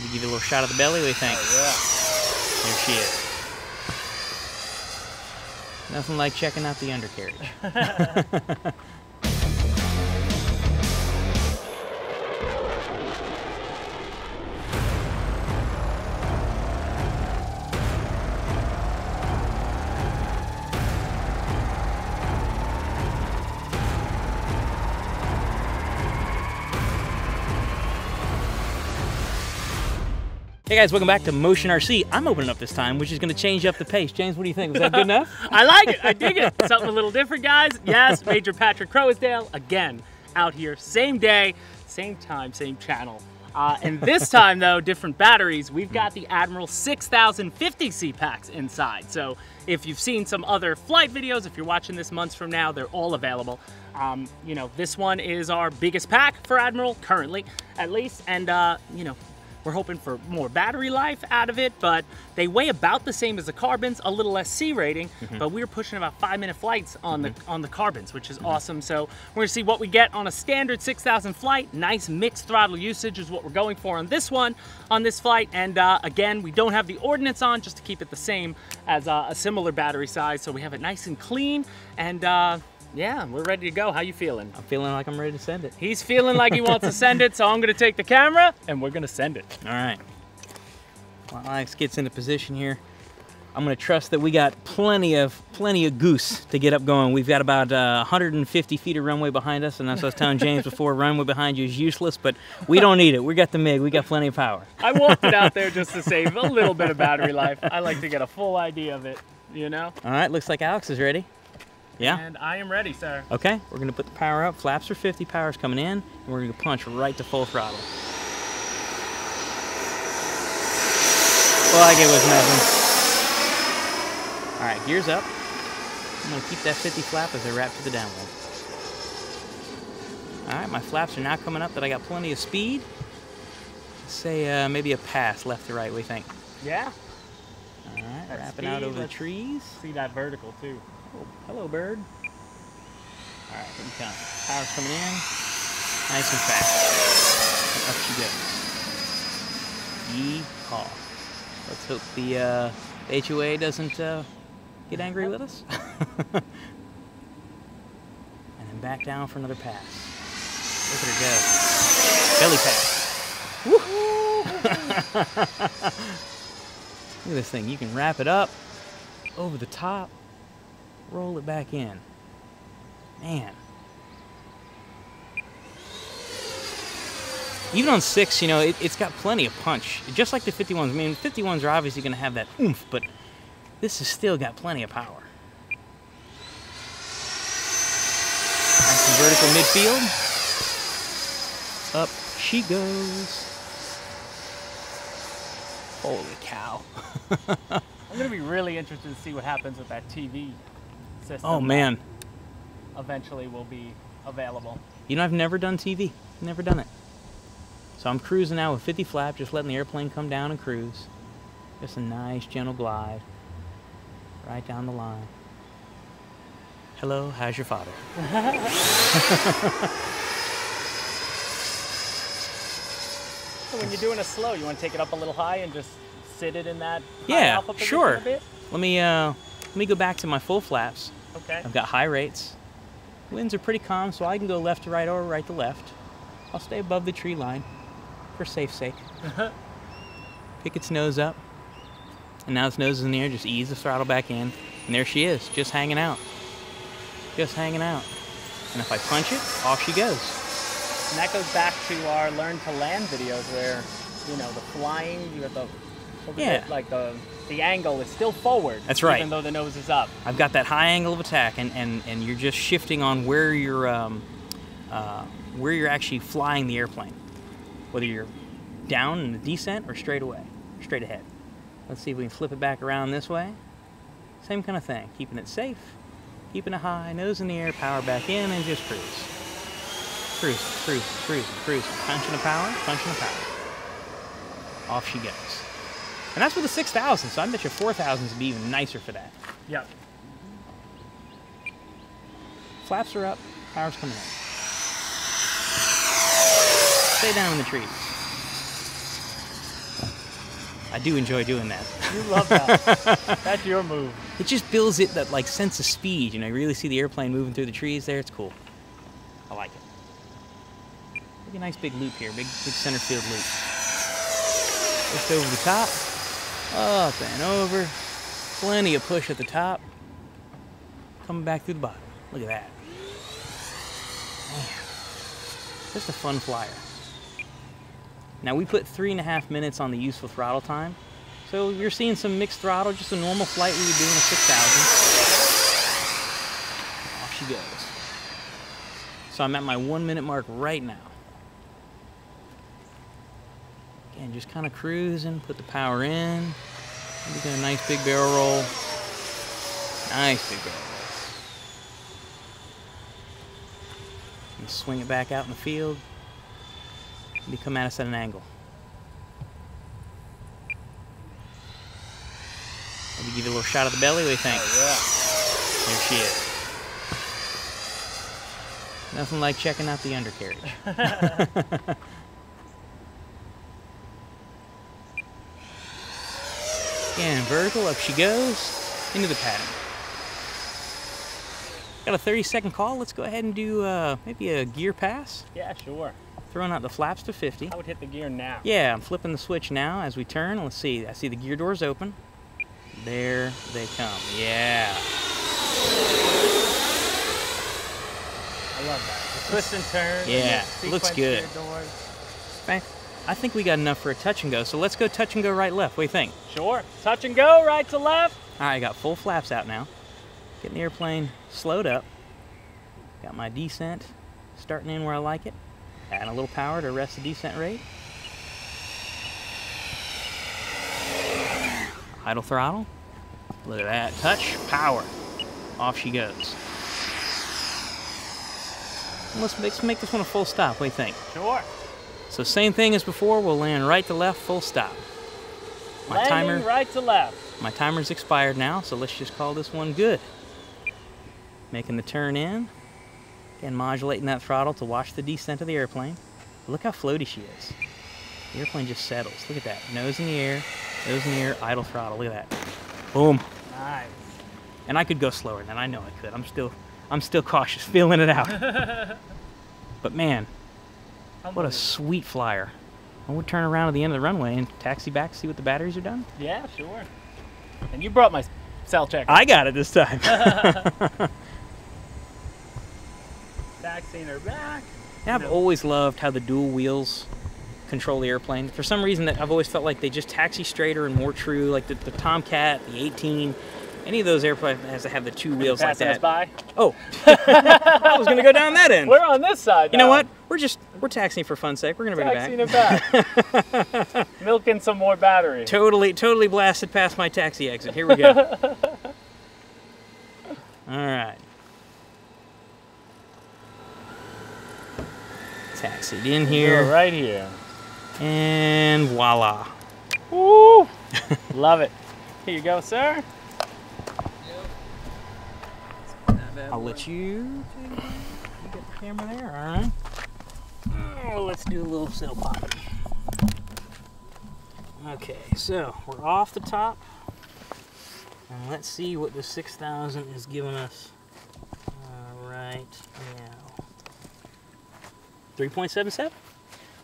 Maybe give you a little shot of the belly. What do you think? Oh, yeah. There she is. Nothing like checking out the undercarriage. Hey guys, welcome back to Motion RC. I'm opening up this time, which is going to change up the pace. James, what do you think? Was that good enough? I like it. I dig it. Something a little different, guys. Yes, Major Patrick Crowsdale, again, out here. Same day, same time, same channel. And this time, though, different batteries. We've got the Admiral 6050C packs inside. So if you've seen some other flight videos, if you're watching this months from now, they're all available. You know, this one is our biggest pack for Admiral, currently, at least. And, you know, we're hoping for more battery life out of it, but they weigh about the same as the carbons, a little less C rating, but we're pushing about 5-minute flights on the carbons, which is awesome. So we're gonna see what we get on a standard 6,000 flight. Nice mixed throttle usage is what we're going for on this one, on this flight. And again, we don't have the ordnance on just to keep it the same as a similar battery size. So we have it nice and clean, and yeah, we're ready to go. How you feeling? I'm feeling like I'm ready to send it. He's feeling like he wants to send it, so I'm gonna take the camera and we're gonna send it. All right. While Alex gets into position here, I'm gonna trust that we got plenty of goose to get up going. We've got about 150 feet of runway behind us, and as I was telling James before, runway behind you is useless, but we don't need it. We got the MiG, we got plenty of power. I walked it out there just to save a little bit of battery life. I like to get a full idea of it, you know? All right, looks like Alex is ready. Yeah? And I am ready, sir. Okay, we're gonna put the power up. Flaps are 50, power's coming in, and we're gonna punch right to full throttle. Well, it was nothing. All right, gears up. I'm gonna keep that 50 flap as I wrap to the downwind. All right, my flaps are now coming up that I got plenty of speed. Let's say maybe a pass left to right, what do you think? Yeah. All right, That wrapping speed, out over the let's trees. See that vertical too. Oh, hello, bird. All right, here we come. Power's coming in. Nice and fast. And up she goes. Yeehaw. Let's hope the HOA doesn't get angry with us. And then back down for another pass. Look at her go. Belly pass. Woo! Look at this thing. You can wrap it up over the top. Roll it back in. Man. Even on 6, you know, it's got plenty of punch. Just like the 51s. I mean, 51s are obviously going to have that oomph, but this has still got plenty of power. Nice and vertical midfield. Up she goes. Holy cow. I'm gonna be really interested to see what happens with that TV system. Oh man. Eventually will be available. You know, I've never done TV. Never done it. So I'm cruising now with 50 flap, just letting the airplane come down and cruise. Just a nice, gentle glide. Right down the line. Hello, how's your father? So when you're doing a slow, you want to take it up a little high and just sit it in that high Yeah, alpha position sure. a bit? Let me go back to my full flaps. Okay. I've got high rates. Winds are pretty calm, so I can go left to right or right to left. I'll stay above the tree line for safe sake. Pick its nose up. And now its nose is in the air, just ease the throttle back in. And there she is, just hanging out. Just hanging out. And if I punch it, off she goes. And that goes back to our Learn to Land videos where, you know, the flying, you have the, like the angle is still forward. That's right. Even though the nose is up. I've got that high angle of attack, and you're just shifting on where you're actually flying the airplane, whether you're down in the descent or straight away, straight ahead. Let's see if we can flip it back around this way. Same kind of thing, keeping it safe, keeping it high, nose in the air, power back in, and just cruise. Cruise, cruise, cruise, cruise. Punching the power, punching the power. Off she goes. And that's with the 6,000, so I bet your 4,000s would be even nicer for that. Yep. Flaps are up, power's coming in. Stay down in the trees. I do enjoy doing that. You love that. That's your move. It just builds it that like sense of speed. You know, you really see the airplane moving through the trees there. It's cool. I like it. Maybe a nice big loop here, big center field loop. Just over the top, up and over. Plenty of push at the top. Coming back through the bottom. Look at that. Man, just a fun flyer. Now we put 3.5 minutes on the useful throttle time. So you're seeing some mixed throttle, just a normal flight we would do in a 6,000. Off she goes. So I'm at my 1 minute mark right now. Again, just kind of cruising, put the power in. Maybe get a nice big barrel roll. Nice big barrel roll. And swing it back out in the field. Maybe come at us at an angle. Maybe give you a little shot of the belly. What do you think? Oh, yeah. There she is. Nothing like checking out the undercarriage. Again, vertical, up she goes, into the pattern. Got a 30-second call. Let's go ahead and do maybe a gear pass. Yeah, sure. Throwing out the flaps to 50. I would hit the gear now. Yeah, I'm flipping the switch now as we turn. Let's see. I see the gear doors open. There they come. Yeah. I love that. The twist and turn. Yeah, and looks good. Doors. I think we got enough for a touch and go. So let's go touch and go right left. What do you think? Sure. Touch and go, right to left. All right, I got full flaps out now. Getting the airplane slowed up. Got my descent starting in where I like it. Adding a little power to arrest the descent rate. Idle throttle. Look at that. Touch, power. Off she goes. Let's make this one a full stop. What do you think? Sure. So same thing as before. We'll land right to left, full stop. Landing right to left. My timer's expired now, so let's just call this one good. Making the turn in. Again, modulating that throttle to watch the descent of the airplane. Look how floaty she is. The airplane just settles. Look at that. Nose in the air, idle throttle. Look at that. Boom. Nice. And I could go slower than that. I know I could. I'm still cautious, feeling it out. But man, what a sweet flyer. I would turn around at the end of the runway and taxi back, see what the batteries are done. Yeah, sure. And you brought my cell checker. I got it this time. Taxiing her back. Yeah, I've always loved how the dual wheels control the airplane. For some reason, that I've always felt like they just taxi straighter and more true. Like the Tomcat, the 18, any of those airplanes has to have the two wheels like that. Us by? Oh, I was gonna go down that end. We're on this side. You know what? We're taxiing for fun's sake. We're gonna bring it back. Milking some more battery. Totally blasted past my taxi exit. Here we go. All right. Taxied in here. We're right here. And voila. Woo! Love it. Here you go, sir. I'll let you get the camera there, all right? Oh, let's do a little sail pop. Okay, so we're off the top. And let's see what the 6,000 is giving us right now. 3.77.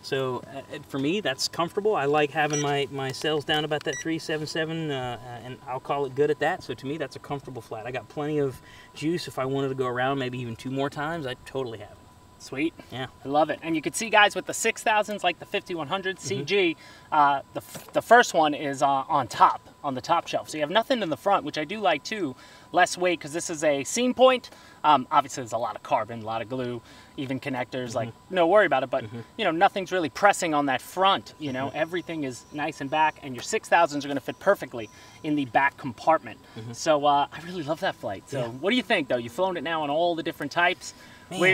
So for me, that's comfortable. I like having my sails down about that 377, and I'll call it good at that. So to me, that's a comfortable flat. I got plenty of juice. If I wanted to go around maybe even 2 more times, I'd totally have it. Sweet. Yeah. I love it. And you can see, guys, with the 6,000s, like the 5100 CG, the first one is on the top shelf. So you have nothing in the front, which I do like too. Less weight, because this is a seam point. Obviously, there's a lot of carbon, a lot of glue, even connectors, like, no worry about it. But, you know, nothing's really pressing on that front. You know, everything is nice and back, and your 6,000s are going to fit perfectly in the back compartment. So I really love that flight. So what do you think, though? You've flown it now on all the different types. Man. What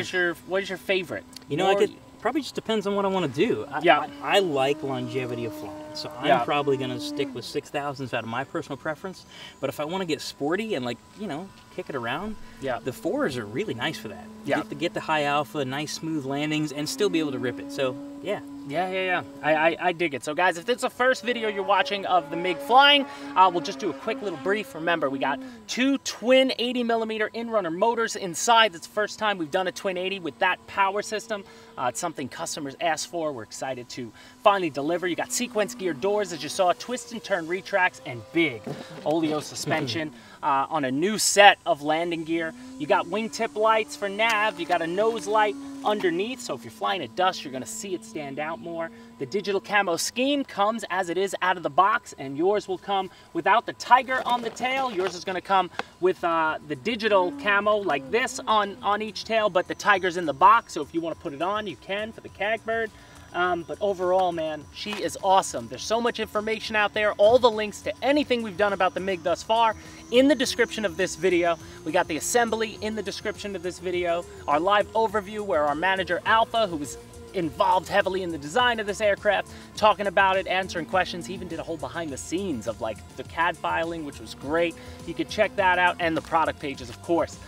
is your favorite? You know, probably just depends on what I want to do. I like longevity of flying, so I'm probably going to stick with 6,000s out of my personal preference. But if I want to get sporty and, like, you know, kick it around, the 4s are really nice for that. Get the high alpha, nice smooth landings, and still be able to rip it. So yeah, Yeah. I dig it. So guys, if this is the first video you're watching of the MiG flying, we'll just do a quick little brief. Remember, we got 2 twin 80mm in-runner motors inside. It's the first time we've done a twin 80 with that power system. It's something customers asked for. We're excited to finally deliver. You got sequence gear doors, as you saw, twist and turn retracts, and big Oleo suspension on a new set of landing gear. You got wingtip lights for nav. You got a nose light underneath, so if you're flying at dusk, you're going to see it stand out more. The digital camo scheme comes as it is out of the box, and yours will come without the tiger on the tail. Yours is going to come with the digital camo like this on each tail, but the tiger's in the box, so if you want to put it on, you can for the cagbird. But overall, man, she is awesome. There's so much information out there. All the links to anything we've done about the MiG thus far in the description of this video. We got the assembly in the description of this video. Our live overview where our manager Alpha, who was involved heavily in the design of this aircraft, talking about it, answering questions. He even did a whole behind the scenes of like the CAD filing, which was great. You could check that out, and the product pages, of course.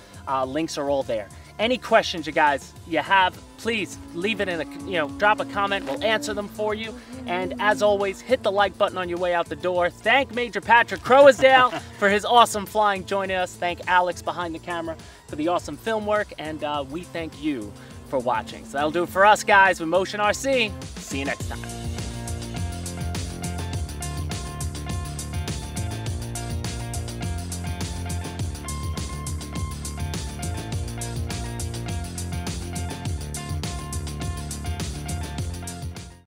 Links are all there. Any questions you guys have, please leave it in a, drop a comment. We'll answer them for you. And as always, hit the like button on your way out the door. Thank Major Patrick Crowsdale for his awesome flying joining us. Thank Alex behind the camera for the awesome film work. And we thank you for watching. So that'll do it for us, guys, with Motion RC. See you next time.